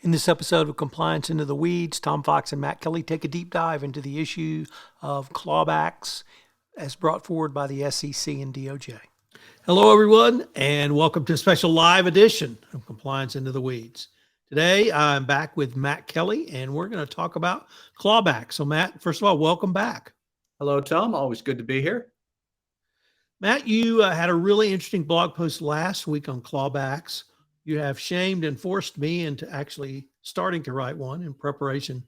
In this episode of Compliance Into the Weeds, Tom Fox and Matt Kelly take a deep dive into the issue of clawbacks as brought forward by the SEC and DOJ. Hello, everyone, and welcome to a special live edition of Compliance Into the Weeds. Today, I'm back with Matt Kelly, and we're going to talk about clawbacks. So, Matt, first of all, welcome back. Hello, Tom. Always good to be here. Matt, you had a really interesting blog post last week on clawbacks. You have shamed and forced me into actually starting to write one in preparation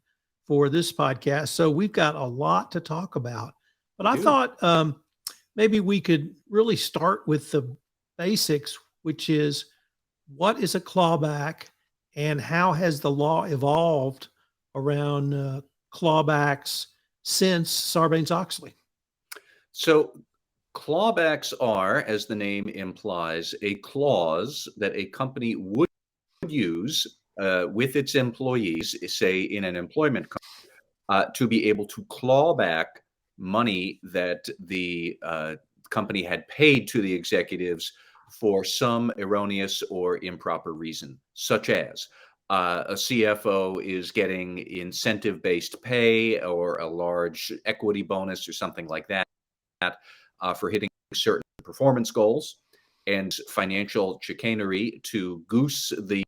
for this podcast. So we've got a lot to talk about. But I thought maybe we could really start with the basics, which is what is a clawback and how has the law evolved around clawbacks since Sarbanes-Oxley? So clawbacks are, as the name implies, a clause that a company would use with its employees, say in an employment contract, to be able to claw back money that the company had paid to the executives for some erroneous or improper reason, such as a CFO is getting incentive-based pay or a large equity bonus or something like that for hitting certain performance goals, and financial chicanery to goose the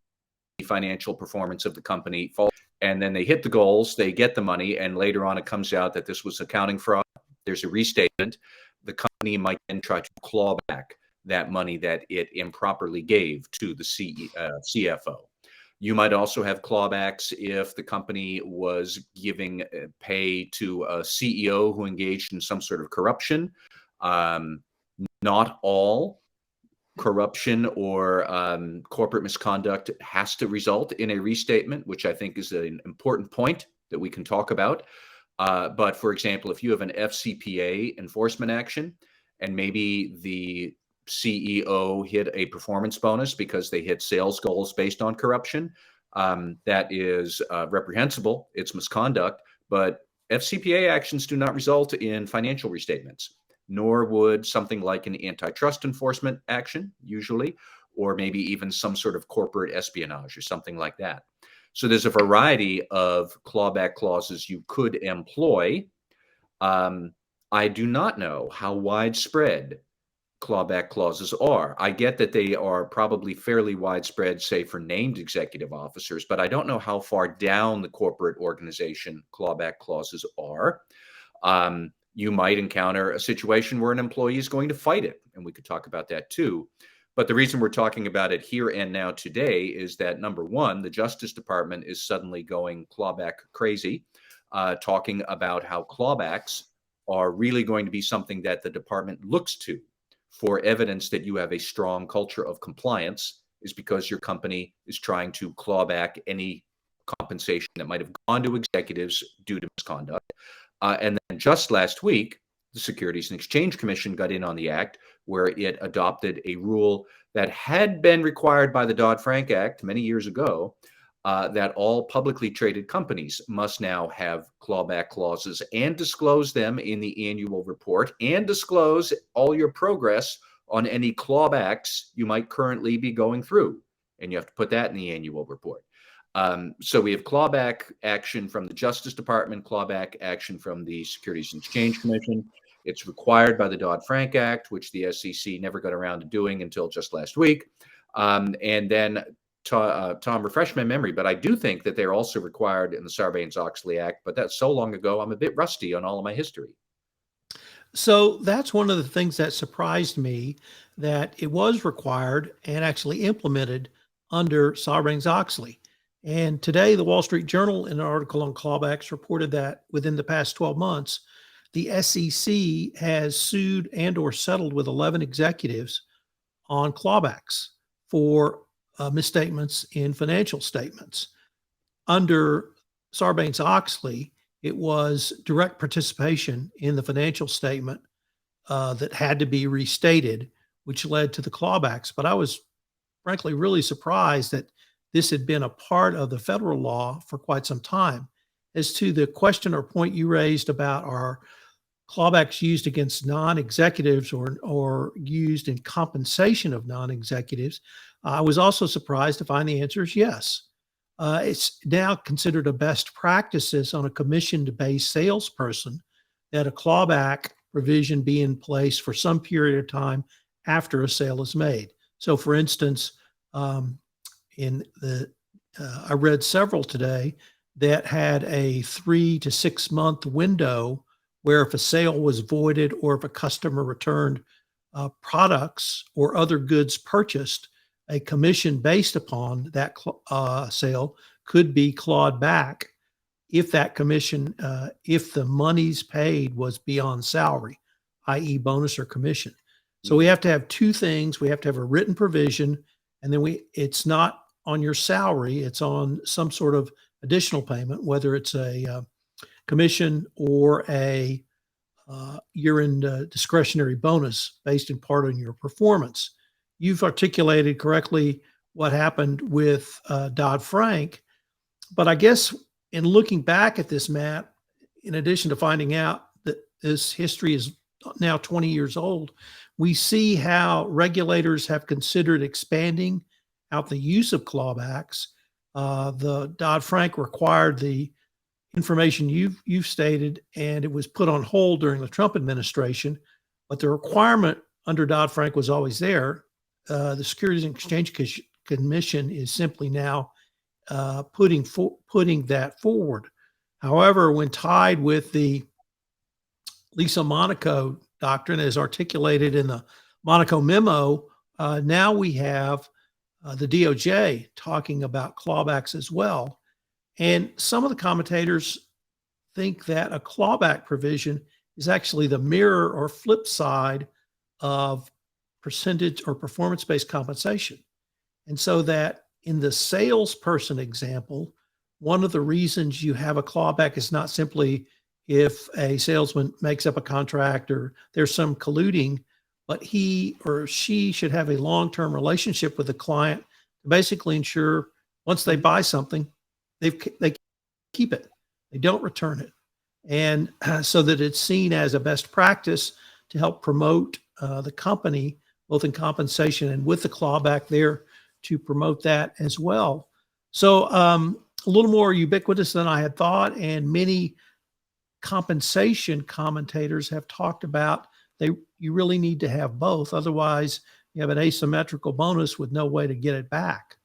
financial performance of the company. And then they hit the goals, they get the money, and later on it comes out that this was accounting fraud. There's a restatement. The company might then try to claw back that money that it improperly gave to the CFO. You might also have clawbacks if the company was giving pay to a CEO who engaged in some sort of corruption. Not all corruption or corporate misconduct has to result in a restatement, which I think is an important point that we can talk about. But for example, if you have an FCPA enforcement action and maybe the CEO hit a performance bonus because they hit sales goals based on corruption, that is reprehensible. It's misconduct, but FCPA actions do not result in financial restatements, nor would something like an antitrust enforcement action usually, or maybe even some sort of corporate espionage or something like that. So there's a variety of clawback clauses you could employ. I do not know how widespread clawback clauses are. I get that they are probably fairly widespread, say, for named executive officers, but I don't know how far down the corporate organization clawback clauses are. You might encounter a situation where an employee is going to fight it, and we could talk about that too. But the reason we're talking about it here and now today is that, number one, the Justice Department is suddenly going clawback crazy, talking about how clawbacks are really going to be something that the department looks to for evidence that you have a strong culture of compliance, is because your company is trying to claw back any compensation that might have gone to executives due to misconduct. And then just last week, the Securities and Exchange Commission got in on the act, where it adopted a rule that had been required by the Dodd-Frank Act many years ago, that all publicly traded companies must now have clawback clauses and disclose them in the annual report, and disclose all your progress on any clawbacks you might currently be going through. And you have to put that in the annual report. So we have clawback action from the Justice Department, clawback action from the Securities and Exchange Commission. It's required by the Dodd-Frank Act, which the SEC never got around to doing until just last week. And then Tom, refresh my memory, but I do think that they're also required in the Sarbanes-Oxley Act, but that's so long ago, I'm a bit rusty on all of my history. So that's one of the things that surprised me, that it was required and actually implemented under Sarbanes-Oxley. And today, the Wall Street Journal, in an article on clawbacks, reported that within the past 12 months, the SEC has sued and or settled with 11 executives on clawbacks for misstatements in financial statements. Under Sarbanes-Oxley, it was direct participation in the financial statement that had to be restated, which led to the clawbacks. But I was frankly really surprised that this had been a part of the federal law for quite some time. As to the question or point you raised about are clawbacks used against non-executives or used in compensation of non-executives, I was also surprised to find the answer is yes. It's now considered a best practices on a commission-based salesperson that a clawback provision be in place for some period of time after a sale is made. So, for instance, um, in the I read several today that had a 3 to 6 month window where if a sale was voided or if a customer returned products or other goods purchased, a commission based upon that sale could be clawed back if that commission, if the monies paid was beyond salary, i.e., bonus or commission. So we have to have two things. We have to have a written provision, and then it's not on your salary, it's on some sort of additional payment, whether it's a commission or a year-end discretionary bonus based in part on your performance. You've articulated correctly what happened with Dodd-Frank, but I guess in looking back at this, Matt, in addition to finding out that this history is now 20 years old, we see how regulators have considered expanding out the use of clawbacks. The Dodd-Frank required the information you've stated, and it was put on hold during the Trump administration. But the requirement under Dodd-Frank was always there. The Securities and Exchange Commission is simply now putting that forward. However, when tied with the Lisa Monaco doctrine as articulated in the Monaco Memo, now we have the DOJ talking about clawbacks as well. And some of the commentators think that a clawback provision is actually the mirror or flip side of percentage or performance-based compensation. And so that in the salesperson example, one of the reasons you have a clawback is not simply if a salesman makes up a contract or there's some colluding, but he or she should have a long-term relationship with the client to basically ensure once they buy something, they keep it. They don't return it. And so that it's seen as a best practice to help promote the company, both in compensation and with the clawback there to promote that as well. So a little more ubiquitous than I had thought, and many compensation commentators have talked about you really need to have both. Otherwise, you have an asymmetrical bonus with no way to get it back.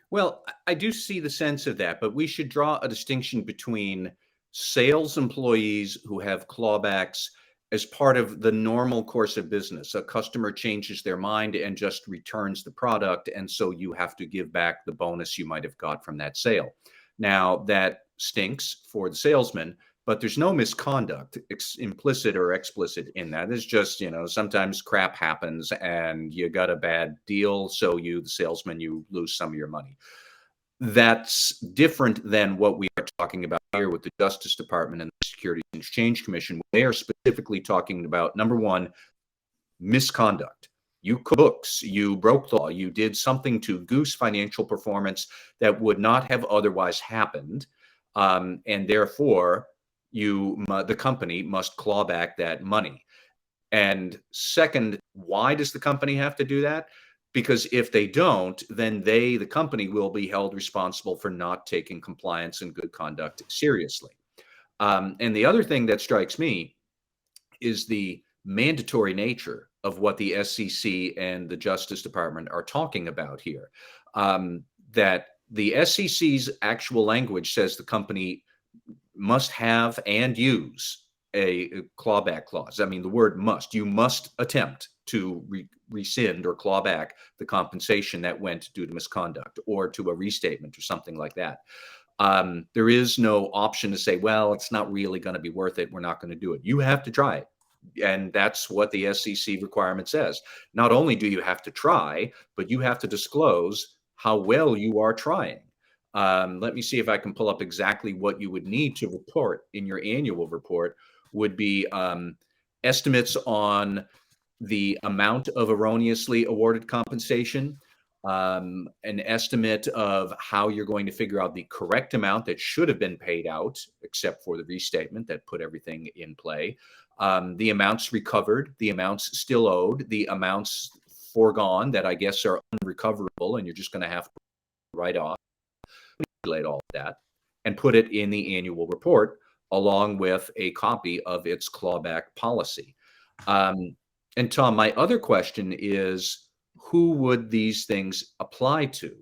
Well, I do see the sense of that, but we should draw a distinction between sales employees who have clawbacks as part of the normal course of business. A customer changes their mind and just returns the product, and so you have to give back the bonus you might have got from that sale. Now, that stinks for the salesman, but there's no misconduct implicit or explicit in that. It's just, sometimes crap happens and you got a bad deal, so the salesman, you lose some of your money. That's different than what we are talking about here with the Justice Department and the Securities and Exchange Commission. They are specifically talking about, number one, misconduct. You cooked books, you broke the law, you did something to goose financial performance that would not have otherwise happened, and therefore the company must claw back that money. And second, why does the company have to do that? Because if they don't, then the company will be held responsible for not taking compliance and good conduct seriously. And the other thing that strikes me is the mandatory nature of what the SEC and the Justice Department are talking about here. That the SEC's actual language says the company must have and use a clawback clause. I mean, the word must. You must attempt to rescind or claw back the compensation that went due to misconduct or to a restatement or something like that. There is no option to say, well, it's not really going to be worth it. We're not going to do it. You have to try it. And that's what the SEC requirement says. Not only do you have to try, but you have to disclose how well you are trying. Let me see if I can pull up exactly what you would need to report in your annual report. Would be estimates on the amount of erroneously awarded compensation, an estimate of how you're going to figure out the correct amount that should have been paid out, except for the restatement that put everything in play, the amounts recovered, the amounts still owed, the amounts foregone that I guess are unrecoverable and you're just going to have to write off. tabulate all of that and put it in the annual report along with a copy of its clawback policy. And Tom, my other question is, who would these things apply to?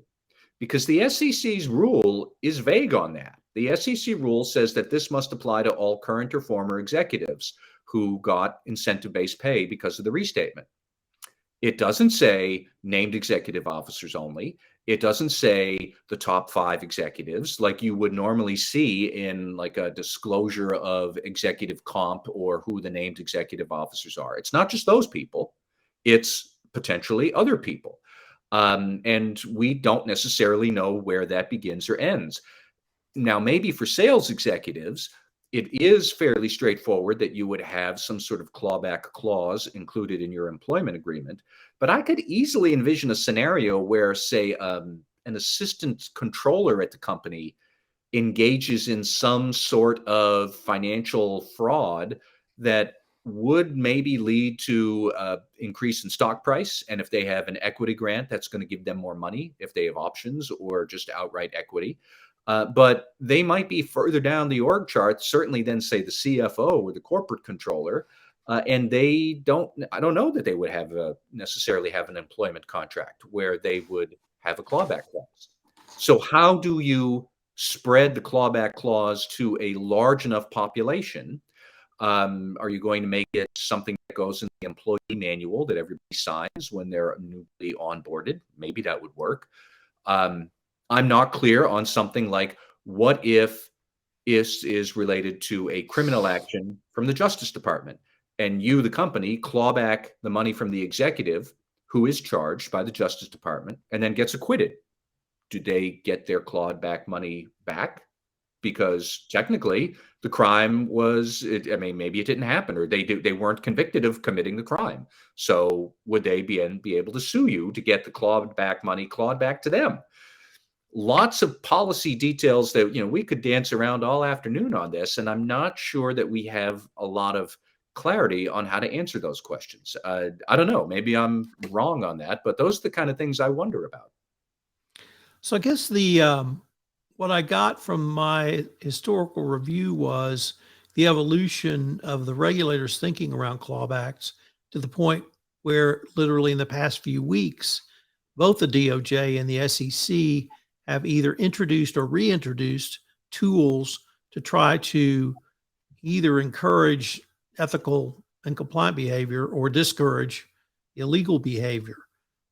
Because the SEC's rule is vague on that. The SEC rule says that this must apply to all current or former executives who got incentive-based pay because of the restatement. It doesn't say named executive officers only. It doesn't say the top 5 executives like you would normally see in like a disclosure of executive comp or who the named executive officers are. It's not just those people. It's potentially other people. And we don't necessarily know where that begins or ends. Now, maybe for sales executives, it is fairly straightforward that you would have some sort of clawback clause included in your employment agreement. But I could easily envision a scenario where, say, an assistant controller at the company engages in some sort of financial fraud that would maybe lead to increase in stock price. And if they have an equity grant, that's going to give them more money if they have options or just outright equity. But they might be further down the org chart, certainly than say the CFO or the corporate controller. And I don't know that they would have necessarily have an employment contract where they would have a clawback clause. So how do you spread the clawback clause to a large enough population? Are you going to make it something that goes in the employee manual that everybody signs when they're newly onboarded? Maybe that would work. I'm not clear on something like what if this is related to a criminal action from the Justice Department and you, the company, claw back the money from the executive who is charged by the Justice Department and then gets acquitted. Do they get their clawed back money back? Because technically the crime maybe it didn't happen or they weren't convicted of committing the crime. So would they be able to sue you to get the clawed back money clawed back to them? Lots of policy details that we could dance around all afternoon on this, and I'm not sure that we have a lot of clarity on how to answer those questions. I don't know. Maybe I'm wrong on that, but those are the kind of things I wonder about. So I guess what I got from my historical review was the evolution of the regulators thinking around clawbacks to the point where literally in the past few weeks, both the DOJ and the SEC have either introduced or reintroduced tools to try to either encourage ethical and compliant behavior or discourage illegal behavior.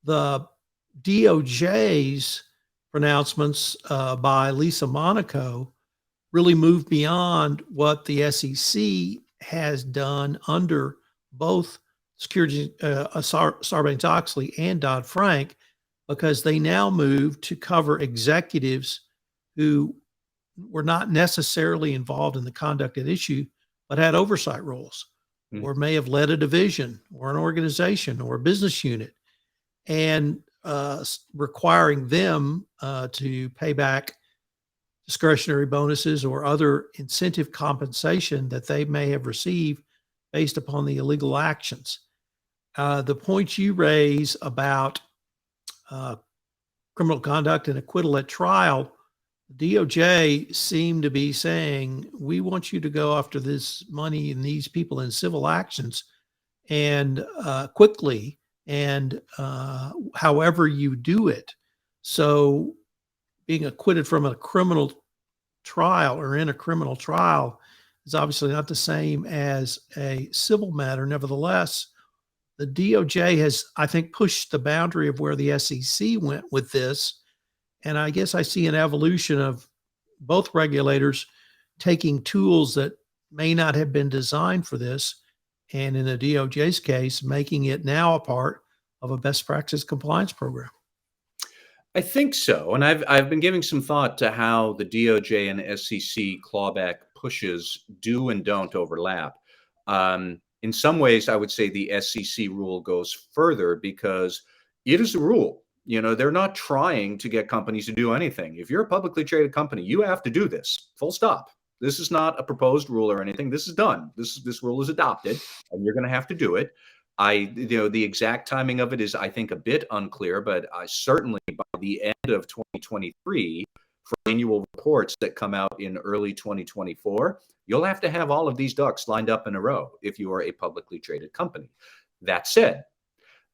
The DOJ's pronouncements by Lisa Monaco really moved beyond what the SEC has done under both Sarbanes-Oxley and Dodd-Frank, because they now move to cover executives who were not necessarily involved in the conduct at issue, but had oversight roles or may have led a division or an organization or a business unit, and requiring them to pay back discretionary bonuses or other incentive compensation that they may have received based upon the illegal actions. The points you raise about criminal conduct and acquittal at trial, DOJ seemed to be saying, we want you to go after this money and these people in civil actions and quickly and however you do it. So being acquitted from a criminal trial or in a criminal trial is obviously not the same as a civil matter. Nevertheless, the DOJ has, I think, pushed the boundary of where the SEC went with this. And I guess I see an evolution of both regulators taking tools that may not have been designed for this, and in the DOJ's case, making it now a part of a best practice compliance program. I think so. And I've been giving some thought to how the DOJ and SEC clawback pushes do and don't overlap. In some ways, I would say the SEC rule goes further because it is a rule. They're not trying to get companies to do anything. If you're a publicly traded company, you have to do this, full stop. This is not a proposed rule or anything. This is done. This rule is adopted, and you're going to have to do it. The exact timing of it is, I think, a bit unclear, but I certainly by the end of 2023, for annual reports that come out in early 2024, you'll have to have all of these ducks lined up in a row if you are a publicly traded company. That said,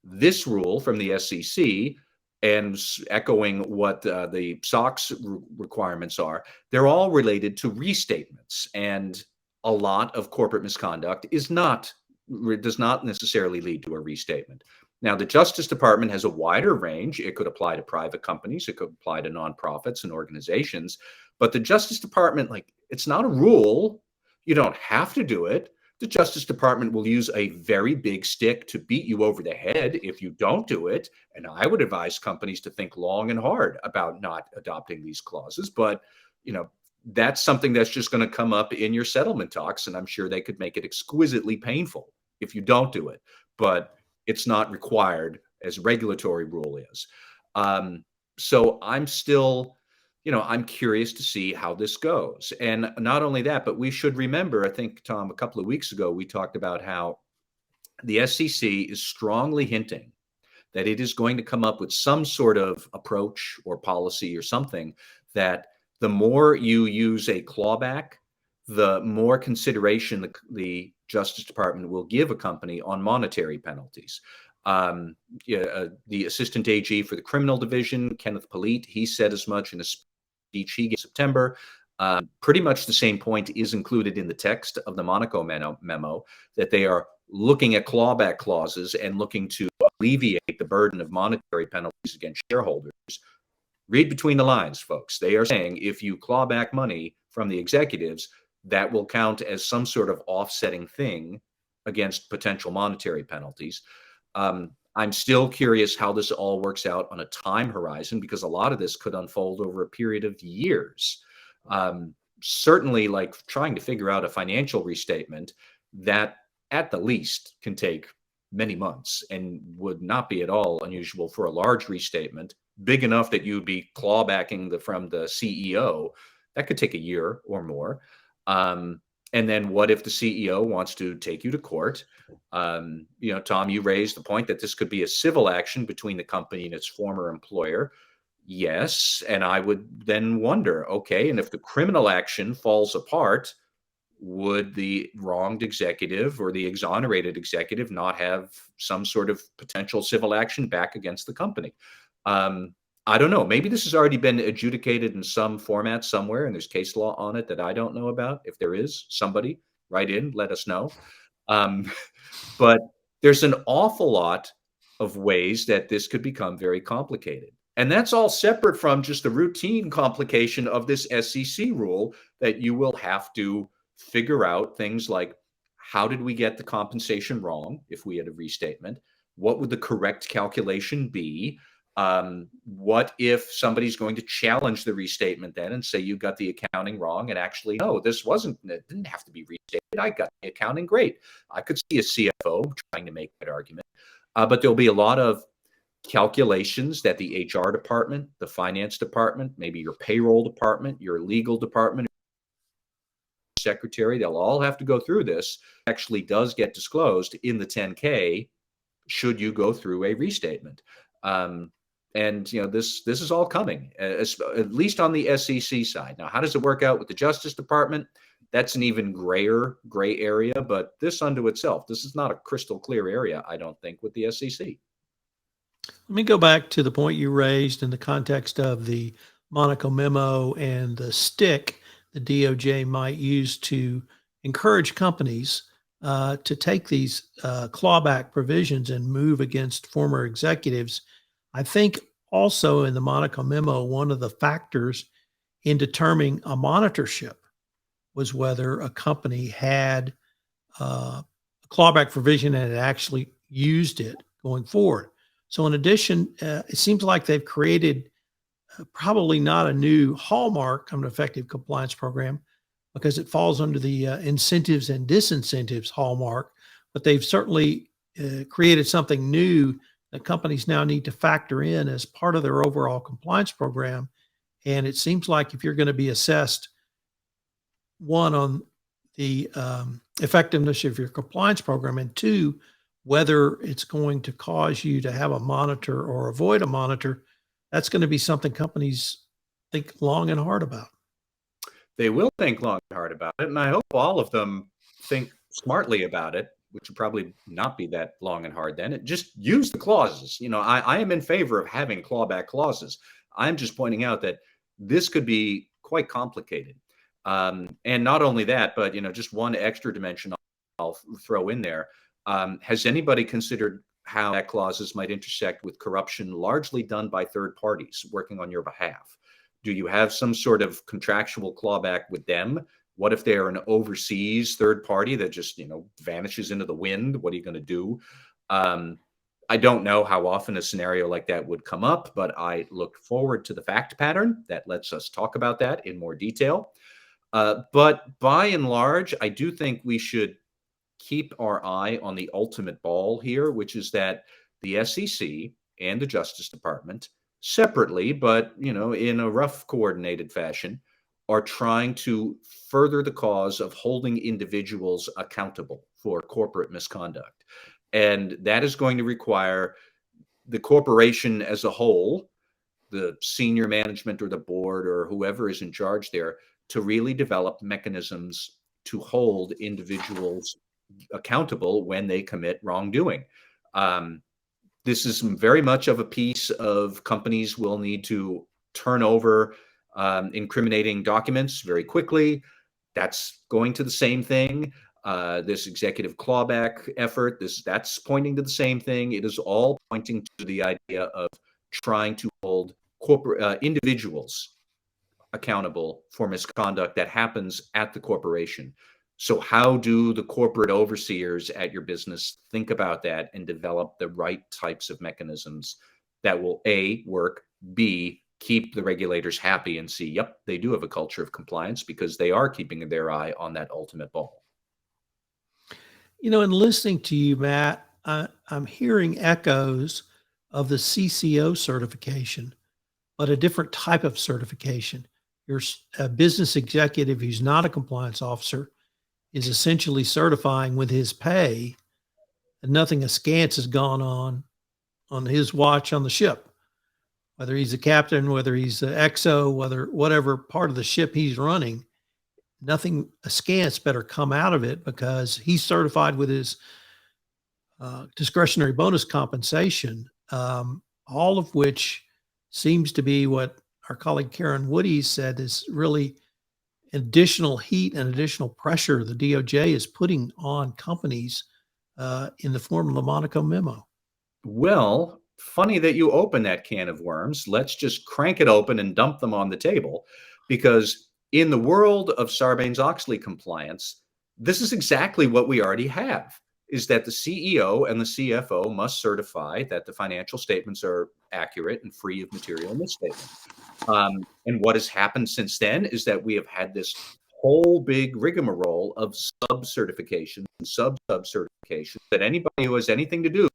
this rule from the SEC, and echoing what the SOX requirements are, they're all related to restatements. And a lot of corporate misconduct does not necessarily lead to a restatement. Now, the Justice Department has a wider range. It could apply to private companies, it could apply to nonprofits and organizations. But the Justice Department, it's not a rule. You don't have to do it. The Justice Department will use a very big stick to beat you over the head if you don't do it. And I would advise companies to think long and hard about not adopting these clauses. But, that's something that's just going to come up in your settlement talks. And I'm sure they could make it exquisitely painful if you don't do it. But it's not required as regulatory rule is. So I'm still, I'm curious to see how this goes. And not only that, but we should remember, I think, Tom, a couple of weeks ago, we talked about how the SEC is strongly hinting that it is going to come up with some sort of approach or policy or something that the more you use a clawback, the more consideration the Justice Department will give a company on monetary penalties. The assistant AG for the criminal division, Kenneth Polite, he said as much in a speech he gave in September. Pretty much the same point is included in the text of the Monaco Memo, that they are looking at clawback clauses and looking to alleviate the burden of monetary penalties against shareholders. Read between the lines, folks. They are saying if you claw back money from the executives, that will count as some sort of offsetting thing against potential monetary penalties. I'm still curious how this all works out on a time horizon, because a lot of this could unfold over a period of years. Certainly, trying to figure out a financial restatement that at the least can take many months and would not be at all unusual for a large restatement big enough that you'd be clawbacking from the CEO. That could take a year or more. And then what if the CEO wants to take you to court? Tom, you raised the point that this could be a civil action between the company and its former employer. Yes. And I would then wonder, okay, and if the criminal action falls apart, would the wronged executive or the exonerated executive not have some sort of potential civil action back against the company? I don't know. Maybe this has already been adjudicated in some format somewhere, and there's case law on it that I don't know about. If there is, somebody write in, let us know. But there's an awful lot of ways that this could become very complicated. And that's all separate from just the routine complication of this SEC rule that you will have to figure out things like, how did we get the compensation wrong if we had a restatement? What would the correct calculation be? What if somebody's going to challenge the restatement then and say you got the accounting wrong, and actually, no, it didn't have to be restated. I got the accounting great. I could see a CFO trying to make that argument. But there'll be a lot of calculations that the HR department, the finance department, maybe your payroll department, your legal department, secretary, they'll all have to go through this. It actually does get disclosed in the 10K should you go through a restatement. And this is all coming, at least on the SEC side. Now, how does it work out with the Justice Department? That's an even gray area. But this unto itself, this is not a crystal clear area, I don't think, with the SEC. Let me go back to the point you raised in the context of the Monaco Memo and the stick the DOJ might use to encourage companies to take these clawback provisions and move against former executives. I think also in the Monaco Memo, one of the factors in determining a monitorship was whether a company had a clawback provision and had actually used it going forward. So in addition, it seems like they've created probably not a new hallmark of an effective compliance program, because it falls under the incentives and disincentives hallmark, but they've certainly created something new that companies now need to factor in as part of their overall compliance program. And it seems like if you're going to be assessed, one, on the effectiveness of your compliance program, and two, whether it's going to cause you to have a monitor or avoid a monitor, that's going to be something companies think long and hard about. They will think long and hard about it, and I hope all of them think smartly about it, which would probably not be that long and hard then. Just use the clauses. I am in favor of having clawback clauses. I'm just pointing out that this could be quite complicated. And not only that, but just one extra dimension I'll throw in there. Has anybody considered how that clauses might intersect with corruption largely done by third parties working on your behalf? Do you have some sort of contractual clawback with them? What if they're an overseas third party that just, vanishes into the wind? What are you going to do? I don't know how often a scenario like that would come up, but I look forward to the fact pattern that lets us talk about that in more detail. But by and large, I do think we should keep our eye on the ultimate ball here, which is that the SEC and the Justice Department separately, but in a rough coordinated fashion, are trying to further the cause of holding individuals accountable for corporate misconduct. And that is going to require the corporation as a whole, the senior management or the board or whoever is in charge there, to really develop mechanisms to hold individuals accountable when they commit wrongdoing. This is very much of a piece of companies will need to turn over incriminating documents very quickly. That's going to the same thing. This executive clawback effort, that's pointing to the same thing. It is all pointing to the idea of trying to hold corporate individuals accountable for misconduct that happens at the corporation. So how do the corporate overseers at your business think about that and develop the right types of mechanisms that will A, work, B, keep the regulators happy and see, yep, they do have a culture of compliance because they are keeping their eye on that ultimate ball. In listening to you, Matt, I'm hearing echoes of the CCO certification, but a different type of certification. You're a business executive who's not a compliance officer is essentially certifying with his pay that nothing askance has gone on his watch on the ship, whether he's a captain, whether he's an XO, whatever part of the ship he's running, nothing askance better come out of it because he's certified with his discretionary bonus compensation, all of which seems to be what our colleague Karen Woody said is really additional heat and additional pressure the DOJ is putting on companies in the form of the Monaco Memo. Well, funny that you open that can of worms. Let's just crank it open and dump them on the table, because in the world of Sarbanes-Oxley compliance, this is exactly what we already have, is that the CEO and the CFO must certify that the financial statements are accurate and free of material misstatement. And what has happened since then is that we have had this whole big rigmarole of sub-certifications and sub-certifications that anybody who has anything to do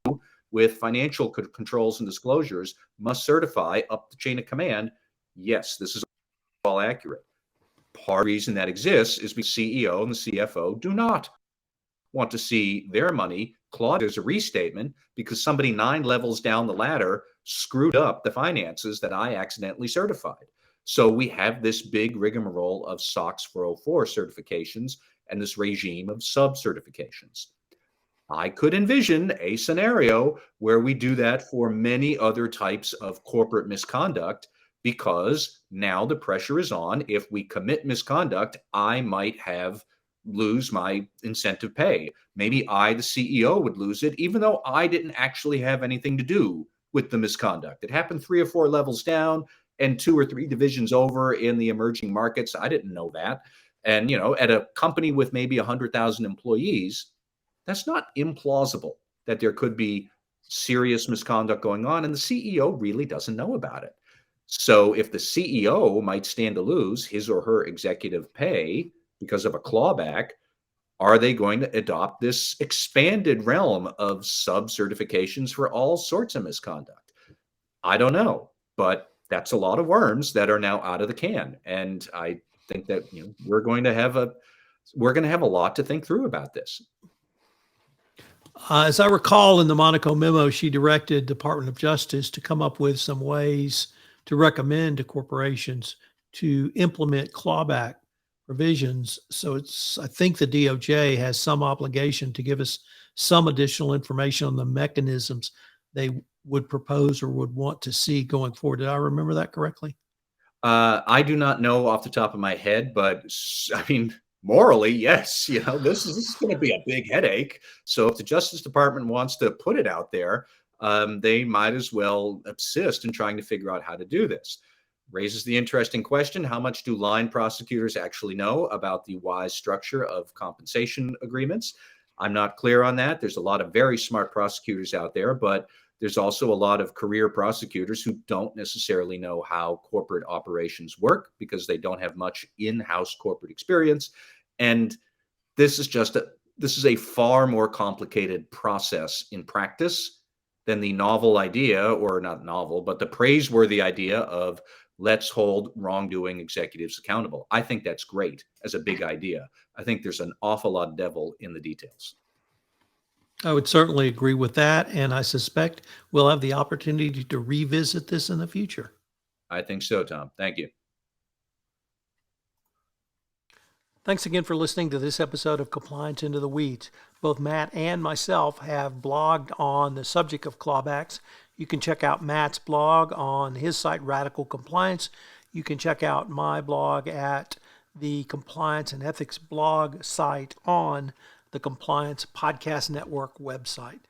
with financial controls and disclosures must certify up the chain of command. Yes, this is all accurate. Part of the reason that exists is because the CEO and the CFO do not want to see their money clawed as a restatement because somebody 9 levels down the ladder screwed up the finances that I accidentally certified. So we have this big rigmarole of SOX 404 certifications and this regime of sub-certifications. I could envision a scenario where we do that for many other types of corporate misconduct, because now the pressure is on. If we commit misconduct, I might lose my incentive pay. Maybe I, the CEO, would lose it, even though I didn't actually have anything to do with the misconduct. It happened 3 or 4 levels down and 2 or 3 divisions over in the emerging markets. I didn't know that. And, at a company with maybe 100,000 employees, that's not implausible that there could be serious misconduct going on, and the CEO really doesn't know about it. So if the CEO might stand to lose his or her executive pay because of a clawback, are they going to adopt this expanded realm of sub-certifications for all sorts of misconduct? I don't know, but that's a lot of worms that are now out of the can. And I think that we're going to have a lot to think through about this. As I recall, in the Monaco Memo, she directed Department of Justice to come up with some ways to recommend to corporations to implement clawback provisions. So I think the DOJ has some obligation to give us some additional information on the mechanisms they would propose or would want to see going forward. Did I remember that correctly? I do not know off the top of my head, but I mean, morally, yes. This is going to be a big headache. So if the Justice Department wants to put it out there, they might as well assist in trying to figure out how to do this. Raises the interesting question: how much do line prosecutors actually know about the wise structure of compensation agreements? I'm not clear on that. There's a lot of very smart prosecutors out there, but there's also a lot of career prosecutors who don't necessarily know how corporate operations work because they don't have much in-house corporate experience. And this is a far more complicated process in practice than the novel idea, or not novel, but the praiseworthy idea of let's hold wrongdoing executives accountable. I think that's great as a big idea. I think there's an awful lot of devil in the details. I would certainly agree with that, and I suspect we'll have the opportunity to revisit this in the future. I think so, Tom. Thank you. Thanks again for listening to this episode of Compliance Into the Weeds. Both Matt and myself have blogged on the subject of clawbacks. You can check out Matt's blog on his site, Radical Compliance. You can check out my blog at the Compliance and Ethics blog site on the Compliance Podcast Network website.